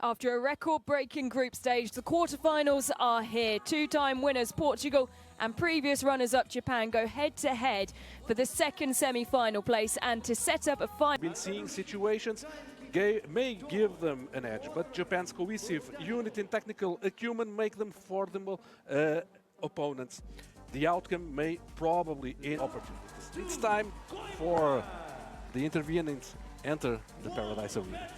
After a record-breaking group stage, the quarterfinals are here. Two-time winners Portugal and previous runners-up Japan go head-to-head for the second semi-final place and to set up a final. Been seeing situations may give them an edge, but Japan's cohesive unity and technical acumen make them formidable opponents. The outcome may probably end opportunities. It's time for the intervenants enter the Paradise Arena.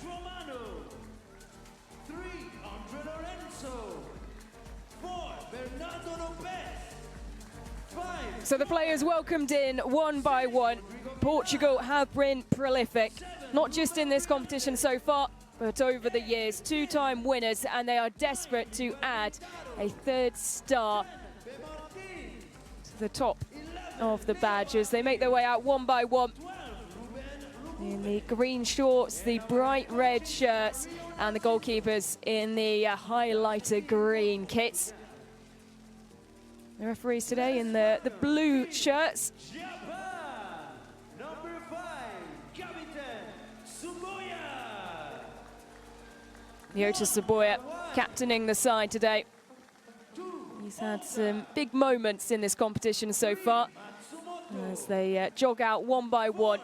So the players welcomed in one by one. Portugal have been prolific, not just in this competition so far, but over the years. Two-time winners, and they are desperate to add a third star to the top of the badges. They make their way out one by one in the green shorts, the bright red shirts, and the goalkeepers in the highlighter green kits. The referees today in the blue shirts. Yota Saboya captaining the side today. He's had some big moments in this competition so far as they jog out one by one.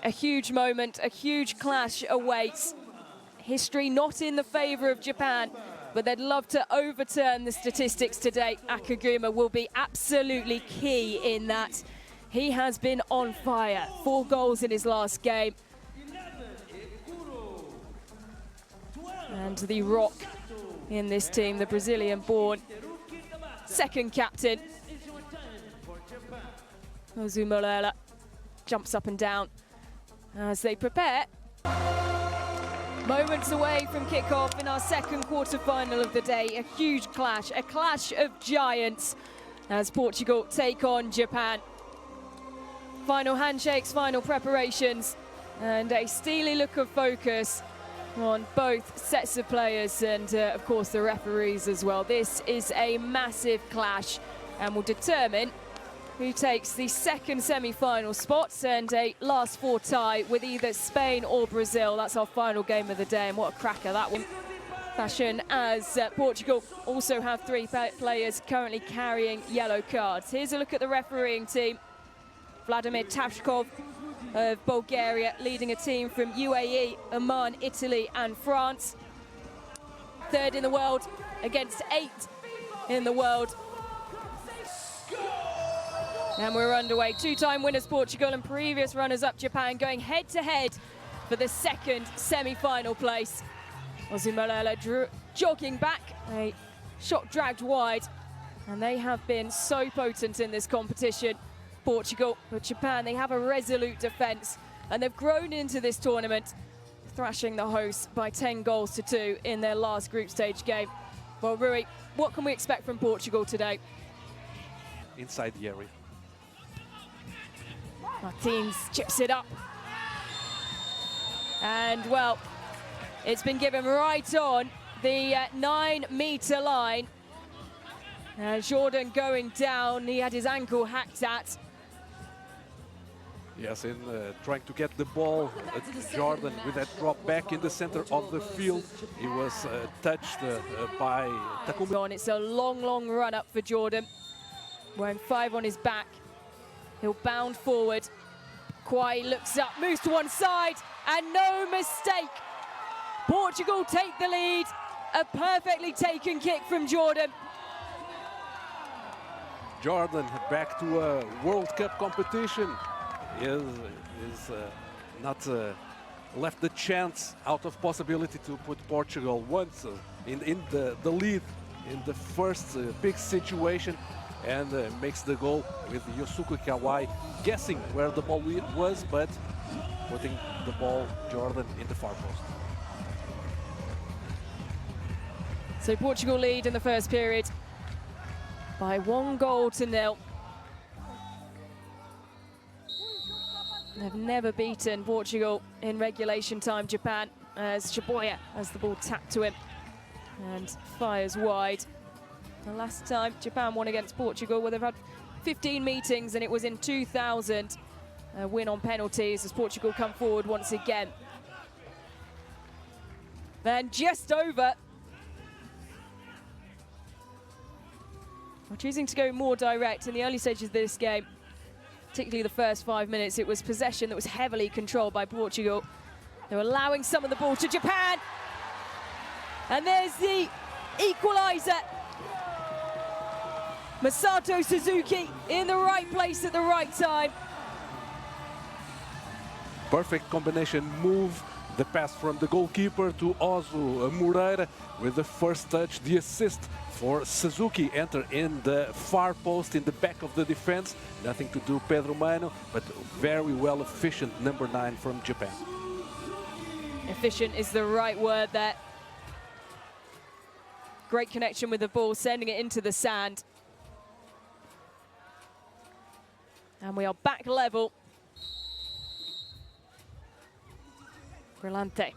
A huge moment, a huge clash awaits. History not in the favour of Japan, but they'd love to overturn the statistics today. Akaguma will be absolutely key in that. He has been on fire. 4 goals in his last game. And the rock in this team, the Brazilian-born second captain. Ozumolela jumps up and down as they prepare. Moments away from kickoff in our second quarter-final of the day. A huge clash, a clash of giants as Portugal take on Japan. Final handshakes, final preparations, and a steely look of focus on both sets of players and, of course, the referees as well. This is a massive clash and will determine who takes the second semi-final spots and a last 4 tie with either Spain or Brazil. That's our final game of the day, and what a cracker that one. Fashion as Portugal also have 3 players currently carrying yellow cards. Here's a look at the refereeing team. Vladimir Tavshkov of Bulgaria leading a team from UAE, Oman, Italy and France. 3rd in the world against 8 in the world. And we're underway. Two-time winners Portugal and previous runners-up Japan going head-to-head for the second semi-final place. Ozumolela jogging back, a shot dragged wide, and they have been so potent in this competition. Portugal, but Japan, they have a resolute defence, and they've grown into this tournament, thrashing the hosts by 10 goals to 2 in their last group stage game. Well, Rui, what can we expect from Portugal today? Inside the area. Martins chips it up. And, well, it's been given right on the 9-metre line. Jordan going down. He had his ankle hacked at. Yes, in trying to get the ball, Jordan with that drop back in the center of the field. He was touched by Takumi. It's a long, long run up for Jordan. Wearing 5 on his back. He'll bound forward. Kwai looks up, moves to one side, and no mistake. Portugal take the lead. A perfectly taken kick from Jordan. Jordan back to a World Cup competition. Is not left the chance out of possibility to put Portugal once in the lead in the first big situation, and makes the goal with Yosuke Kawai guessing where the ball was, but putting the ball, Jordan, in the far post. So Portugal lead in the first period by 1-0. They've never beaten Portugal in regulation time, Japan, as Saboya has the ball tapped to him and fires wide. The last time Japan won against Portugal, well, they've had 15 meetings, and it was in 2000. A win on penalties as Portugal come forward once again. then just over. We're choosing to go more direct in the early stages of this game, particularly the first 5 minutes. It was possession that was heavily controlled by Portugal. They were allowing some of the ball to Japan. And there's the equaliser. Masato Suzuki in the right place at the right time. Perfect combination move. The pass from the goalkeeper to Ozu Moreira with the first touch. The assist for Suzuki enter in the far post in the back of the defense. Nothing to do Pedro Mano, but very well efficient number 9 from Japan. Efficient is the right word there. Great connection with the ball, sending it into the sand. And we are back level. BRILHANTE.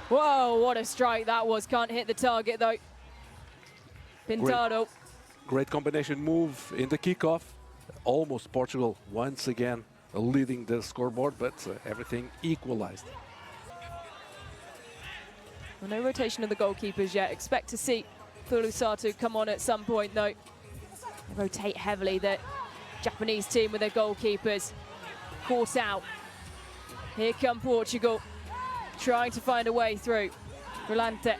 Whoa, what a strike that was. Can't hit the target though. PINTADO. Great combination move in the kickoff. Almost Portugal once again leading the scoreboard, but everything equalized. Well, no rotation of the goalkeepers yet. Expect to see Furusato come on at some point though. They rotate heavily, the Japanese team with their goalkeepers. Caught out. Here come Portugal, trying to find a way through. BRILHANTE.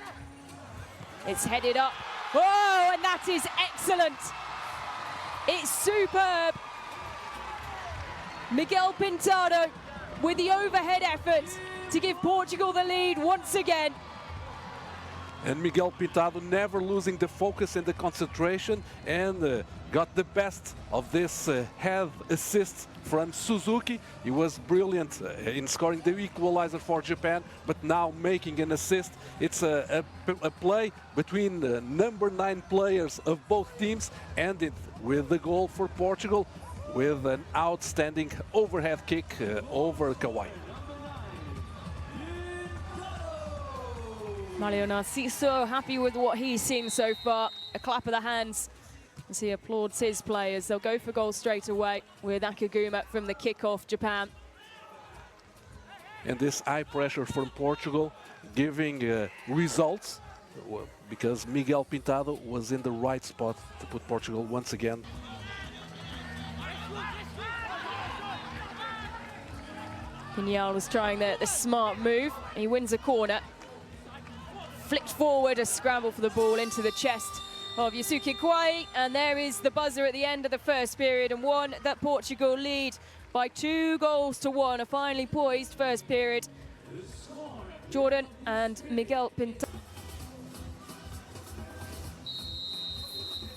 It's headed up. Whoa, and that is excellent. It's superb. Miguel PINTADO with the overhead effort to give Portugal the lead once again. And Miguel PINTADO never losing the focus and the concentration, and got the best of this head assist from Suzuki. He was brilliant in scoring the equalizer for Japan, but now making an assist. It's a play between the number 9 players of both teams, ended with the goal for Portugal with an outstanding overhead kick over Kawhi. Mario Narciso happy with what he's seen so far. A clap of the hands as he applauds his players. They'll go for goal straight away with Akaguma from the kickoff, Japan. And this high pressure from Portugal giving results, because Miguel PINTADO was in the right spot to put Portugal once again. Pignal was trying the smart move. He wins a corner. Flicked forward, a scramble for the ball into the chest of Yusuke Kawhi, and there is the buzzer at the end of the first period, and one that Portugal lead by 2-1. A finely poised first period. Jordan and Miguel PINTADO.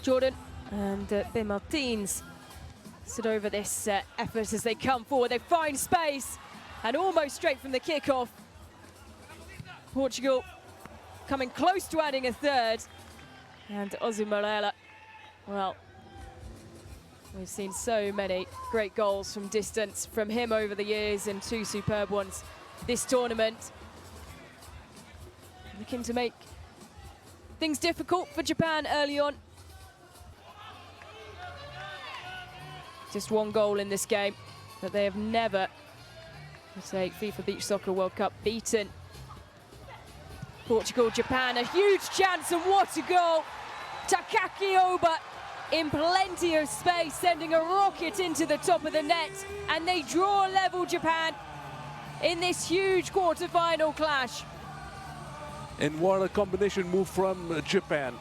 Jordan and Ben Martins stood over this effort as they come forward. They find space, and almost straight from the kickoff, Portugal coming close to adding a third. And Ozu Moreira, well, we've seen so many great goals from distance from him over the years, and 2 superb ones this tournament. Looking to make things difficult for Japan early on. Just 1 goal in this game, but they have never, let's say, FIFA Beach Soccer World Cup beaten Portugal, Japan. A huge chance, and what a goal! Takaki Oba in plenty of space, sending a rocket into the top of the net, and they draw level, Japan, in this huge quarter-final clash. And what a combination move from Japan.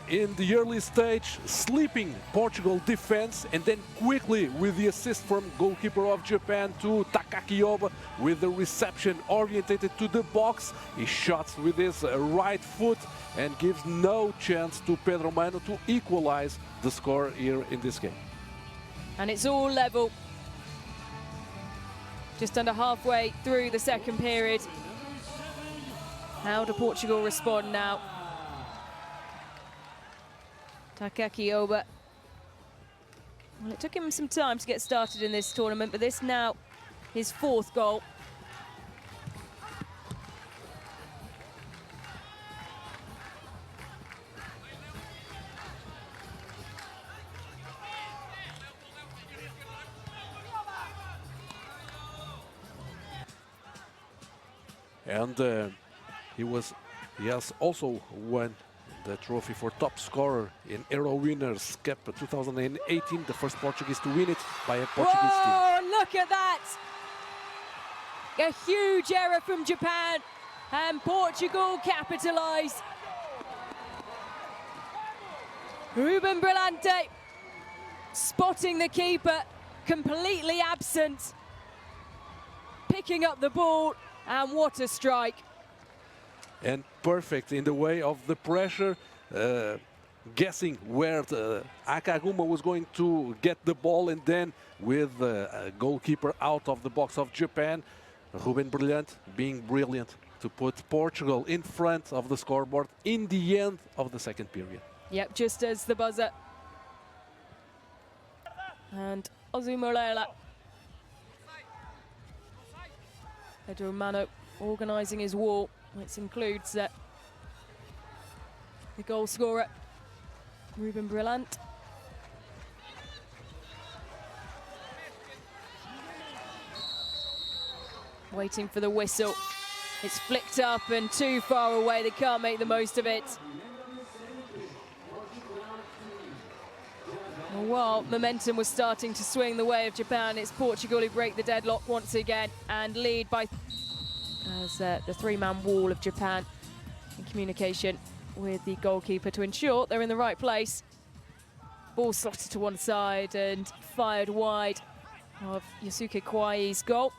In the early stage, sleeping Portugal defense, and then quickly with the assist from goalkeeper of Japan to Takaki Oba with the reception orientated to the box. He shots with his right foot and gives no chance to Pedro Mano to equalize the score here in this game. And it's all level. Just under halfway through the second period. How do Portugal respond now? Takaki Oba. Well, it took him some time to get started in this tournament, but this now his 4th goal. And he has also won the trophy for top scorer in Euro Winners' Cup 2018, the first Portuguese to win it by a Portuguese team. Oh, look at that! A huge error from Japan, and Portugal capitalise. RUBEN BRILHANTE spotting the keeper, completely absent, picking up the ball, and what a strike. And perfect in the way of the pressure, guessing where Akaguma was going to get the ball, and then with a goalkeeper out of the box of Japan, RUBEN BRILHANTE being brilliant to put Portugal in front of the scoreboard in the end of the second period. Yep, just as the buzzer. And Ozumolela. Pedro Mano organising his wall, which includes the goal scorer, RUBEN BRILHANTE. Waiting for the whistle. It's flicked up and too far away. They can't make the most of it. While momentum was starting to swing the way of Japan, it's Portugal who break the deadlock once again and lead by as the three-man wall of Japan in communication with the goalkeeper to ensure they're in the right place. Ball slotted to one side and fired wide of Yosuke Kwai's goal.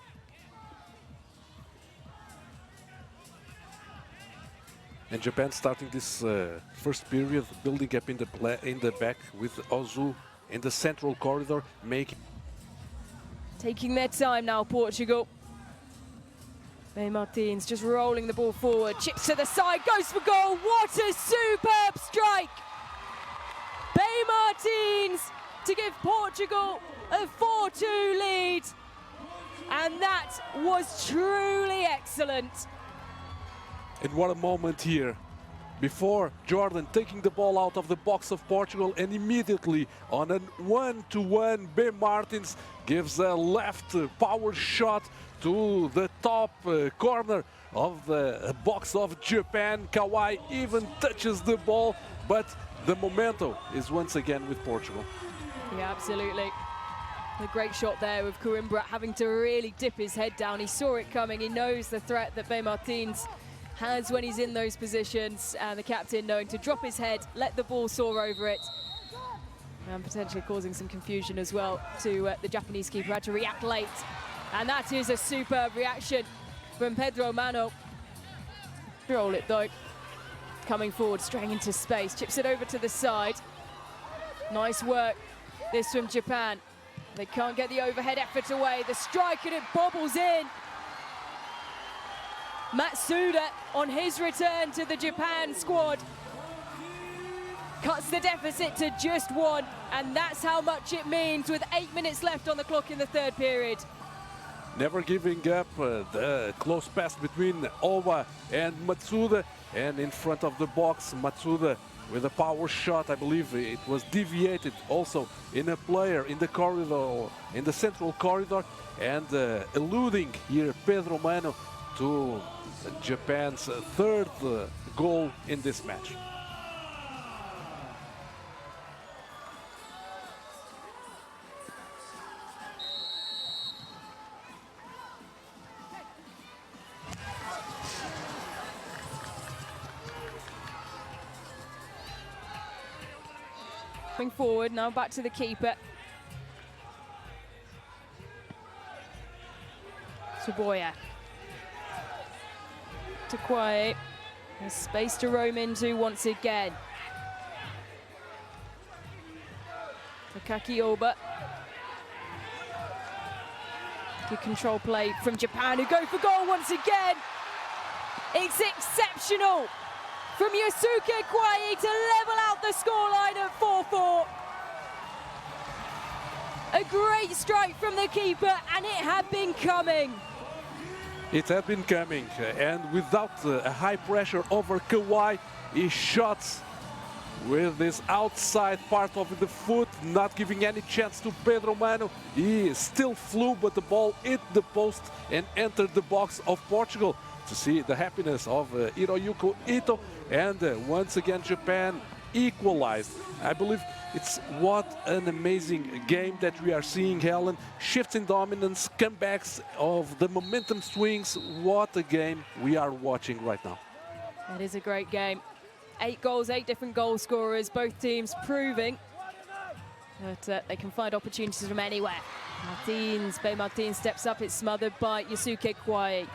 And Japan starting this first period, building up in the back with Ozu in the central corridor, taking their time now, Portugal. May Martins just rolling the ball forward, chips to the side, goes for goal. What a superb strike! May Martins to give Portugal a 4-2 lead. And that was truly excellent. And what a moment here. Before Jordan taking the ball out of the box of Portugal, and immediately on a 1-to-1, Ben Martins gives a left power shot to the top corner of the box of Japan. Kawai even touches the ball, but the momentum is once again with Portugal. Yeah, absolutely. A great shot there with Coimbra having to really dip his head down. He saw it coming. He knows the threat that Ben Martins has when he's in those positions, and the captain knowing to drop his head, let the ball soar over it, and potentially causing some confusion as well to the Japanese keeper, had to react late. And that is a superb reaction from Pedro Mano. Roll it though, coming forward, straying into space, chips it over to the side. Nice work, this from Japan. They can't get the overhead effort away, the strike, and it bobbles in. Matsuda, on his return to the Japan squad, cuts the deficit to just one, and that's how much it means with 8 minutes left on the clock in the third period. Never giving up, the close pass between Oba and Matsuda, and in front of the box, Matsuda with a power shot. I believe it was deviated also in a player in the corridor, in the central corridor, and eluding here Pedro Mano to Japan's third goal in this match. Coming forward, now back to the keeper. Tsuboya. To Kwai. There's space to roam into once again. Takaki Oba. Good control play from Japan, who go for goal once again. It's exceptional from Yosuke Kwai to level out the scoreline at 4-4. A great strike from the keeper, and it had been coming. It had been coming, and without a high pressure over Kawai, he shot with this outside part of the foot, not giving any chance to Pedro Mano. He still flew, but the ball hit the post and entered the box of Portugal. to see the happiness of Hiroyuki Ito, and once again Japan equalized. I believe it's what an amazing game that we are seeing, Helen. Shifts in dominance, comebacks of the momentum swings. What a game we are watching right now. That is a great game. 8 goals, 8 different goal scorers, both teams proving that they can find opportunities from anywhere. Martins steps up, it's smothered by Yusuke Kwai.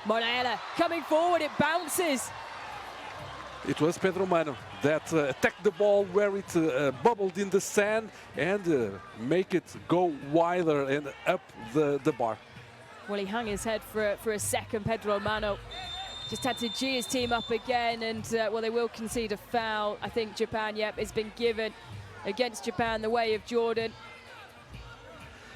Moreira coming forward, it bounces. It was Pedro Mano that attacked the ball where it bubbled in the sand and make it go wider and up the bar. Well, he hung his head for a second, Pedro Mano. Just had to G his team up again, and well, they will concede a foul. I think Japan, yep, it's been given against Japan the way of Jordan.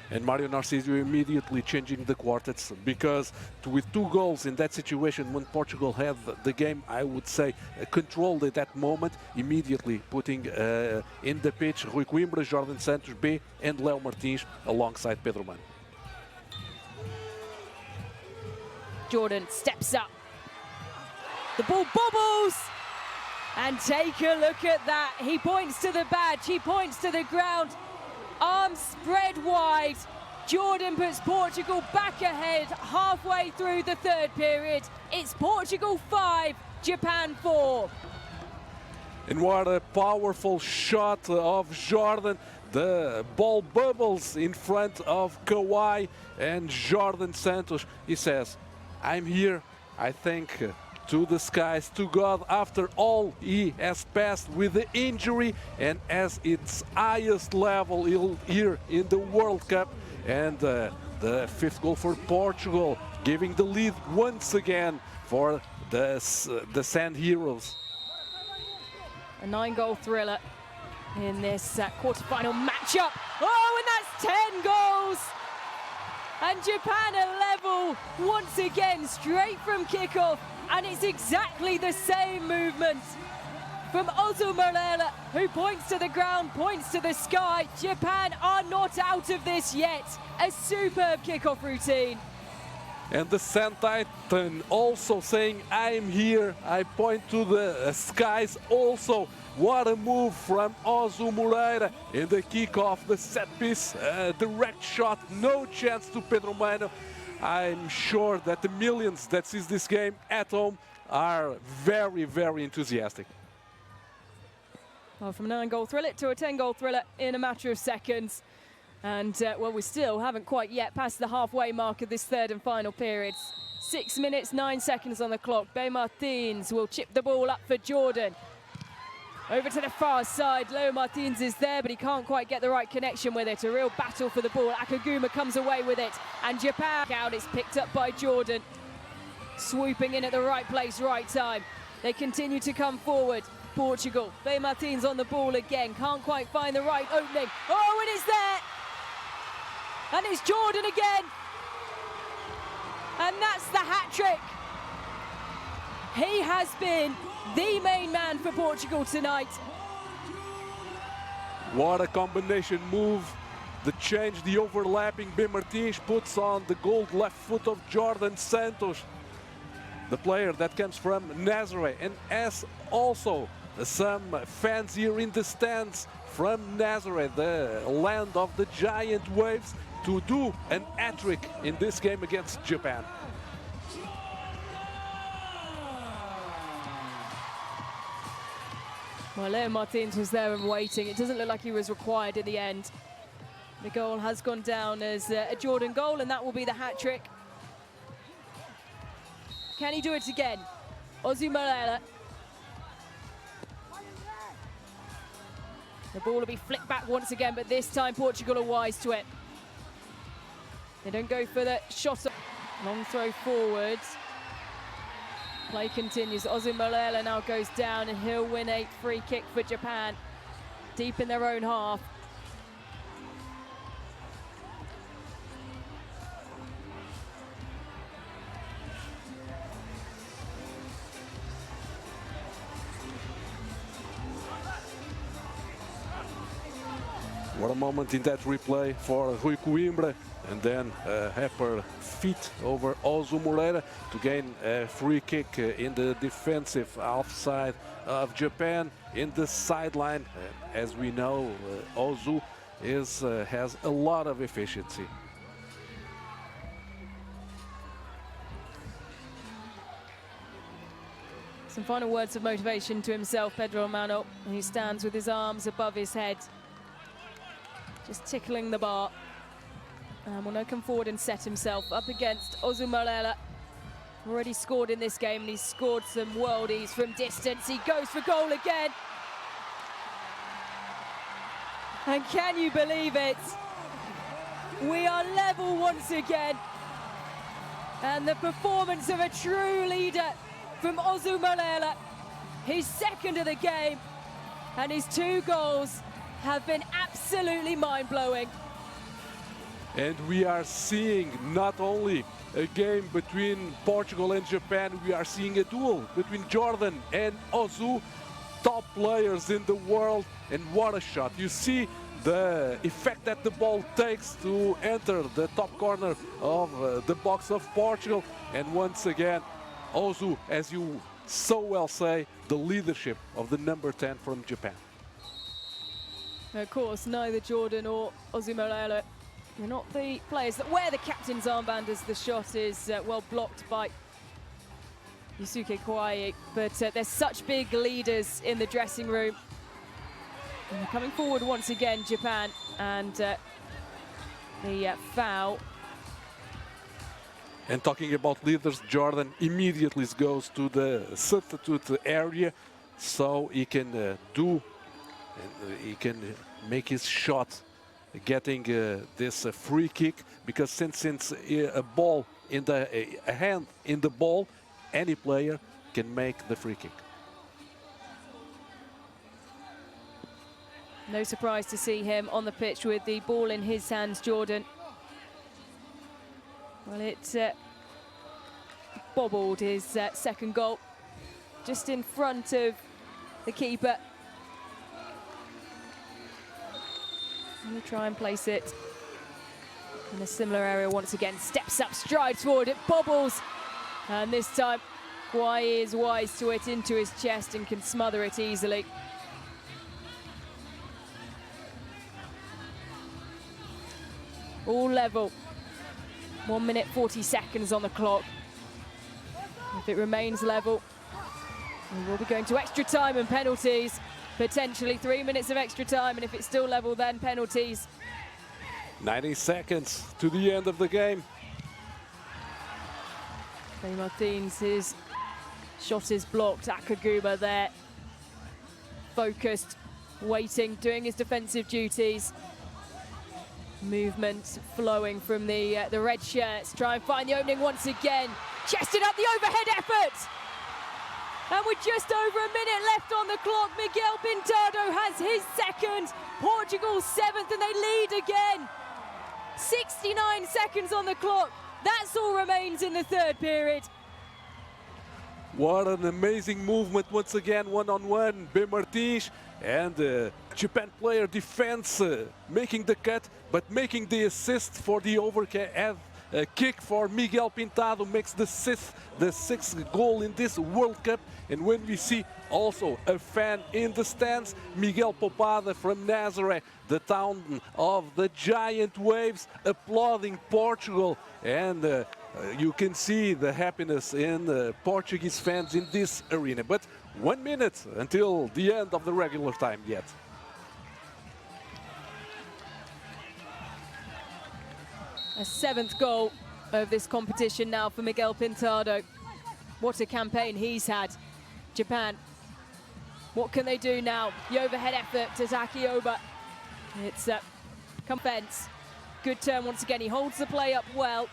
And Mario Narciso immediately changing the quartets, because with 2 goals in that situation, when Portugal had the game, I would say, controlled at that moment, immediately putting in the pitch Rui Coimbra, Jordan Santos, B, and Leo Martins alongside Pedro Mano. Jordan steps up. The ball bobbles! And take a look at that. He points to the badge, he points to the ground. Arms spread wide. Jordan puts Portugal back ahead halfway through the 3rd period. It's Portugal 5, Japan 4. And what a powerful shot of Jordan. The ball bubbles in front of Kawhi, and Jordan Santos, he says, I'm here, I think, to the skies, to God, after all he has passed with the injury and as its highest level here in the World Cup. And the 5th goal for Portugal, giving the lead once again for the Sand Heroes. A 9-goal thriller in this quarter-final matchup. Oh, and that's 10 goals! And Japan are level once again, straight from kickoff. And it's exactly the same movement from Ozu Moreira, who points to the ground, points to the sky. Japan are not out of this yet. A superb kickoff routine. And the Sand Titan also saying, I'm here, I point to the skies also. What a move from Ozu Moreira in the kickoff, the set piece, direct shot, no chance to Pedro Mano. I'm sure that the millions that sees this game at home are very, very enthusiastic. Well, from a 9-goal thriller to a 10-goal thriller in a matter of seconds. And, well, we still haven't quite yet passed the halfway mark of this 3rd and final period. 6 minutes, 9 seconds on the clock. Bay Martins will chip the ball up for Jordan. Over to the far side, Leo Martins is there, but he can't quite get the right connection with it. A real battle for the ball. Akaguma comes away with it, and Japan out. It's picked up by Jordan. Swooping in at the right place, right time. They continue to come forward. Portugal, Bay Martins on the ball again. Can't quite find the right opening. Oh, and it's there! And it's Jordan again. And that's the hat-trick. He has been the main man for Portugal tonight. What a combination move. The change, the overlapping, Bay Martins puts on the gold left foot of Jordan Santos, the player that comes from Nazaré, and as also some fans here in the stands from Nazaré, the land of the giant waves, to do an hat-trick in this game against Japan. Well, Leo Martins was there and waiting. It doesn't look like he was required in the end. The goal has gone down as a Jordan goal, and that will be the hat-trick. Can he do it again? Ozu Moreira. The ball will be flicked back once again, but this time Portugal are wise to it. They don't go for the shot. Long throw forward. Play continues. Ozu Moreira now goes down, and he'll win a free kick for Japan, deep in their own half. What a moment in that replay for Rui Coimbra. and then upper feet over Ozu Moreira to gain a free kick in the defensive offside of Japan in the sideline. As we know, Ozu has a lot of efficiency. Some final words of motivation to himself, Pedro Mano. He stands with his arms above his head, just tickling the bar. And will now come forward and set himself up against Ozu Moreira. Already scored in this game, and he's scored some worldies from distance. He goes for goal again. And can you believe it? We are level once again. And the performance of a true leader from Ozu Moreira. His second of the game, and his 2 goals have been absolutely mind-blowing. And we are seeing not only a game between Portugal and Japan, we are seeing a duel between Jordan and Ozu, top players in the world. And what a shot. You see the effect that the ball takes to enter the top corner of the box of Portugal. And once again, Ozu, as you so well say, the leadership of the number 10 from Japan. Of course, neither Jordan or Ozu Moreira, they're not the players that wear the captain's armband, as the shot is well blocked by Yusuke Kawai. But they're such big leaders in the dressing room. And they're coming forward once again, Japan, and the foul. And talking about leaders, Jordan immediately goes to the substitute area so he can he can make his shot, getting this free kick, because since a ball in a hand in the ball, any player can make the free kick. No surprise to see him on the pitch with the ball in his hands, Jordan. Well, it bobbled his second goal, just in front of the keeper. He'll try and place it in a similar area once again. Steps up, strides forward, it bobbles. And this time, Kawai is wise to it into his chest and can smother it easily. All level. 1 minute 40 seconds on the clock. If it remains level, we will be going to extra time and penalties. Potentially 3 minutes of extra time, and if it's still level, then penalties. 90 seconds to the end of the game. Martins, his shot is blocked. Akaguma there, focused, waiting, doing his defensive duties. Movement flowing from the red shirts. Try and find the opening once again. Chested up the overhead effort. And with just over a minute left on the clock, MIGUEL PINTADO has his second, Portugal's 7th, and they lead again. 69 seconds on the clock. That's all remains in the third period. What an amazing movement once again, one-on-one. Ben Martins and Japan player defense making the cut, but making the assist for the overhead kick for MIGUEL PINTADO, makes the sixth goal in this World Cup. And when we see also a fan in the stands, Miguel Popada from Nazaré, the town of the giant waves, applauding Portugal. And you can see the happiness in Portuguese fans in this arena. But 1 minute until the end of the regular time yet. A 7th goal of this competition now for MIGUEL PINTADO. What a campaign he's had. Japan, what can they do now? The overhead effort to Takioba. It's come fence. Good turn once again. He holds the play up well.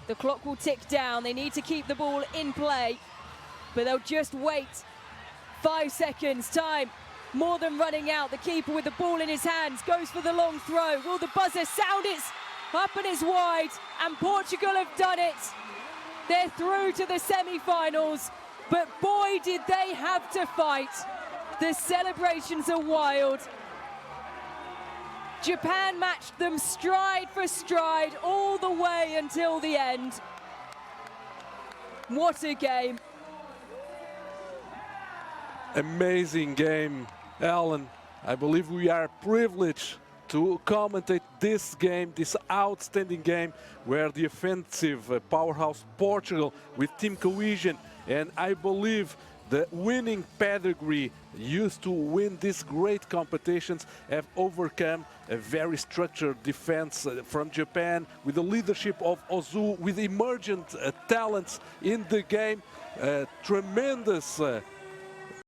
The clock will tick down. They need to keep the ball in play, but they'll just wait. 5 seconds, time more than running out. The keeper with the ball in his hands goes for the long throw. Will the buzzer sound? It's up and it's wide, and Portugal have done it. They're through to the semi-finals, but boy, did they have to fight. The celebrations are wild. Japan matched them stride for stride all the way until the end. What a game. Amazing game, Alan. I believe we are privileged to commentate this game, this outstanding game, where the offensive powerhouse Portugal with team cohesion, and I believe the winning pedigree used to win these great competitions have overcome a very structured defense from Japan with the leadership of Ozu, with emergent talents in the game. Tremendous